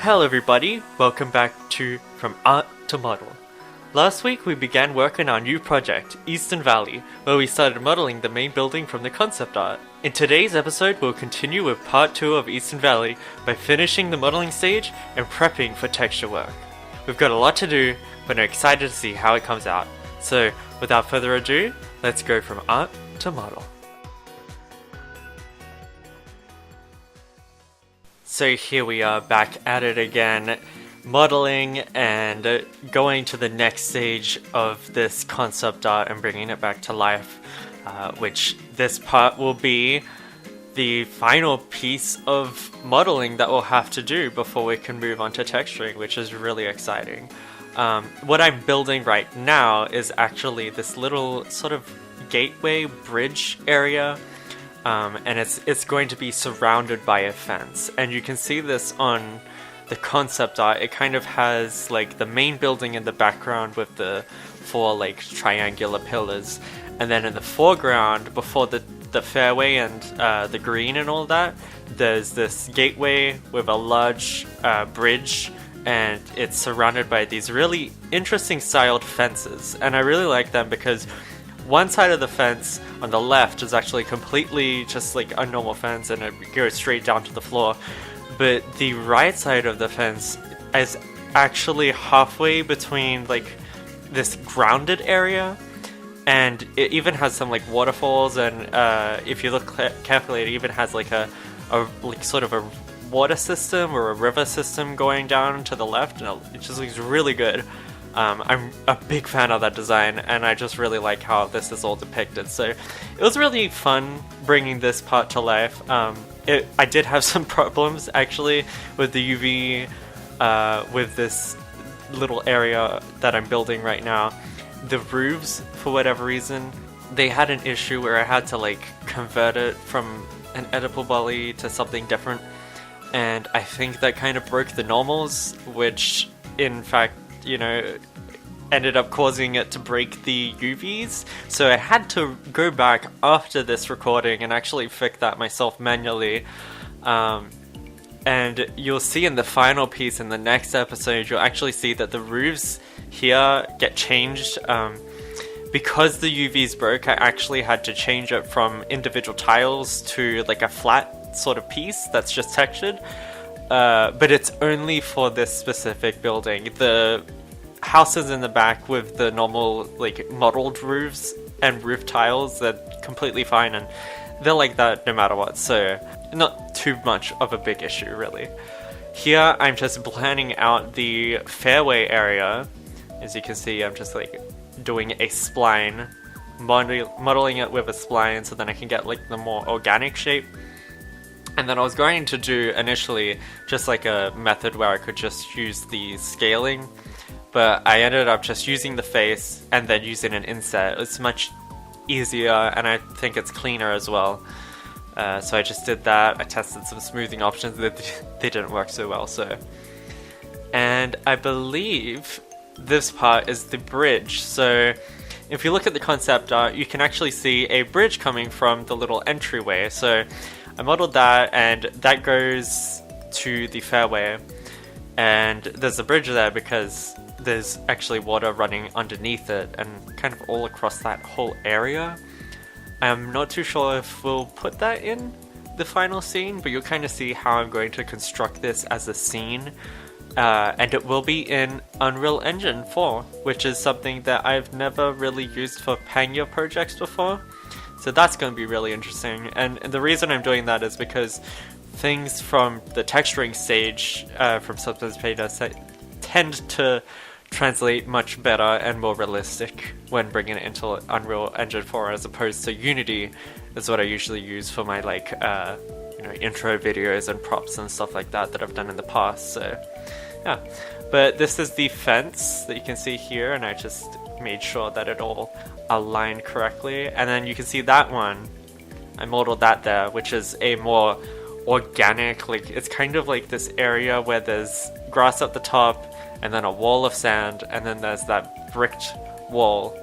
Hello everybody, welcome back to From Art to Model. Last week we began work on our new project, Eastern Valley, where we started modeling the main building from the concept art. In today's episode we'll continue with part 2 of Eastern Valley by finishing the modeling stage and prepping for texture work. We've got a lot to do, but I'm excited to see how it comes out. So without further ado, let's go from art to model. So here we are back at it again, modeling and going to the next stage of this concept art and bringing it back to life, which this part will be the final piece of modeling that we'll have to do before we can move on to texturing, which is really exciting. What I'm building right now is actually this little sort of gateway bridge area. And it's going to be surrounded by a fence, and you can see this on the concept art. It kind of has like the main building in the background with the 4 like triangular pillars, and then in the foreground, before the fairway and the green and all that, there's this gateway with a large bridge, and it's surrounded by these really interesting styled fences, and I really like them because one side of the fence on the left is actually completely just like a normal fence and it goes straight down to the floor. But the right side of the fence is actually halfway between like this grounded area, and it even has some like waterfalls, and if you look carefully, it even has like a like sort of a water system or a river system going down to the left, and it just looks really good. I'm a big fan of that design, and I just really like how this is all depicted. So it was really fun bringing this part to life. I did have some problems actually with the UV, with this little area that I'm building right now. The roofs, for whatever reason, they had an issue where I had to like convert it from an edible poly to something different, and I think that kind of broke the normals, which in fact, you know, ended up causing it to break the UVs. So I had to go back after this recording and actually fix that myself manually. And you'll see in the final piece in the next episode, you'll actually see that the roofs here get changed. Because the UVs broke, I actually had to change it from individual tiles to like a flat sort of piece that's just textured. But it's only for this specific building. The houses in the back with the normal like modeled roofs and roof tiles, they're completely fine, and they're like that no matter what, so not too much of a big issue really. Here I'm just planning out the fairway area. As you can see, I'm just like doing a spline, modeling it with a spline so then I can get like the more organic shape. And then I was going to do initially just like a method where I could just use the scaling, but I ended up just using the face and then using an inset. It's much easier, and I think it's cleaner as well. So I just did that. I tested some smoothing options that they didn't work so well. And I believe this part is the bridge. So if you look at the concept art, you can actually see a bridge coming from the little entryway. So I modeled that, and that goes to the fairway, and there's a bridge there because there's actually water running underneath it and kind of all across that whole area. I'm not too sure if we'll put that in the final scene, but you'll kind of see how I'm going to construct this as a scene, and it will be in Unreal Engine 4, which is something that I've never really used for Pangyas projects before. So that's going to be really interesting, and the reason I'm doing that is because things from the texturing stage from Substance Painter tend to translate much better and more realistic when bringing it into Unreal Engine 4 as opposed to Unity is what I usually use for my like intro videos and props and stuff like that I've done in the past. So yeah, but this is the fence that you can see here, and I just made sure that it all aligned correctly, and then you can see that one, I modeled that there, which is a more organic, like it's kind of like this area where there's grass at the top and then a wall of sand, and then there's that bricked wall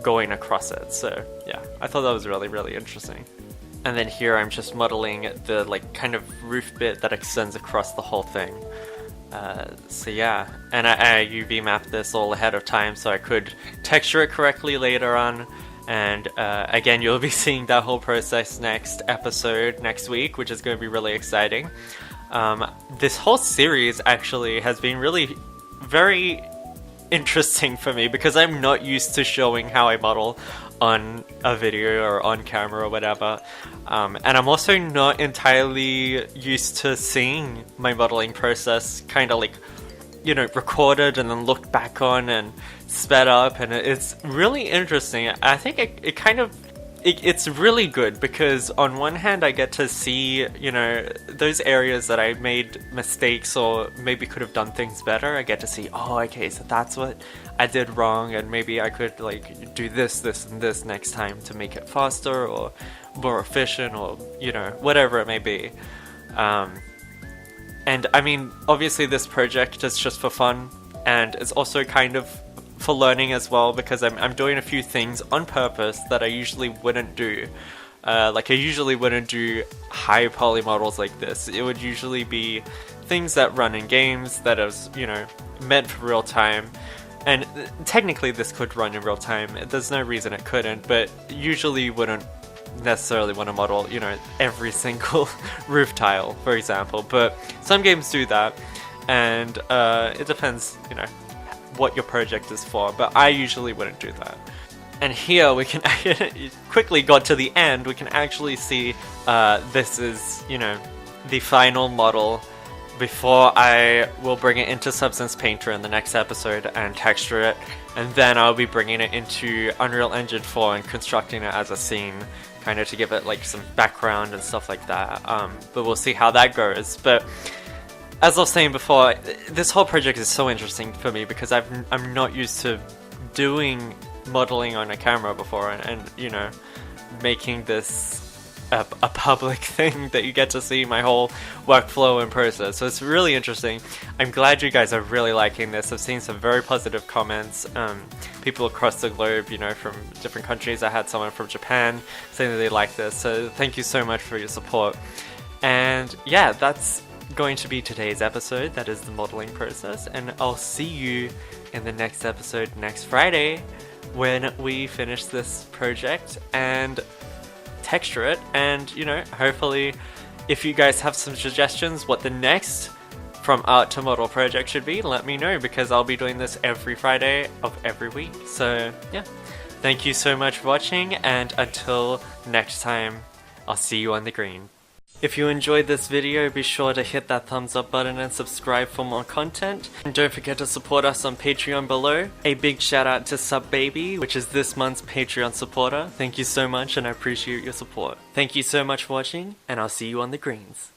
going across it. So yeah, I thought that was really, really interesting. And then here I'm just modeling the like kind of roof bit that extends across the whole thing. So yeah, and I UV mapped this all ahead of time so I could texture it correctly later on. And again, you'll be seeing that whole process next episode next week, which is going to be really exciting. This whole series actually has been really very interesting for me because I'm not used to showing how I model on a video or on camera or whatever, and I'm also not entirely used to seeing my modeling process kind of like, you know, recorded and then looked back on and sped up, and it's really interesting. I think it's really good because on one hand I get to see, you know, those areas that I made mistakes or maybe could have done things better. I get to see, oh, okay, so that's what I did wrong, and maybe I could like do this, and this next time to make it faster or more efficient, or, you know, whatever it may be. And I mean, obviously this project is just for fun, and it's also kind of for learning as well, because I'm doing a few things on purpose that I usually wouldn't do. Like I usually wouldn't do high poly models like this. It would usually be things that run in games that is, you know, meant for real time. And technically this could run in real time. There's no reason it couldn't, but usually you wouldn't necessarily want to model, you know, every single roof tile, for example. But some games do that, and it depends, you know, what your project is for, but I usually wouldn't do that. And here we can quickly got to the end, we can actually see this is, you know, the final model before I will bring it into Substance Painter in the next episode and texture it, and then I'll be bringing it into Unreal Engine 4 and constructing it as a scene, kind of to give it like some background and stuff like that. But we'll see how that goes. But as I was saying before, this whole project is so interesting for me because I'm not used to doing modeling on a camera before, and you know, making this a public thing that you get to see my whole workflow and process. So it's really interesting. I'm glad you guys are really liking this. I've seen some very positive comments. People across the globe, you know, from different countries. I had someone from Japan saying that they like this. So thank you so much for your support. And yeah, that's going to be today's episode. That is the modeling process, and I'll see you in the next episode next Friday when we finish this project and texture it. And you know, hopefully if you guys have some suggestions what the next From Art to Model project should be, let me know, because I'll be doing this every Friday of every week. So yeah, thank you so much for watching, and until next time, I'll see you on the green. If you enjoyed this video, be sure to hit that thumbs up button and subscribe for more content. And don't forget to support us on Patreon below. A big shout out to Sub Baby, which is this month's Patreon supporter. Thank you so much, and I appreciate your support. Thank you so much for watching, and I'll see you on the greens.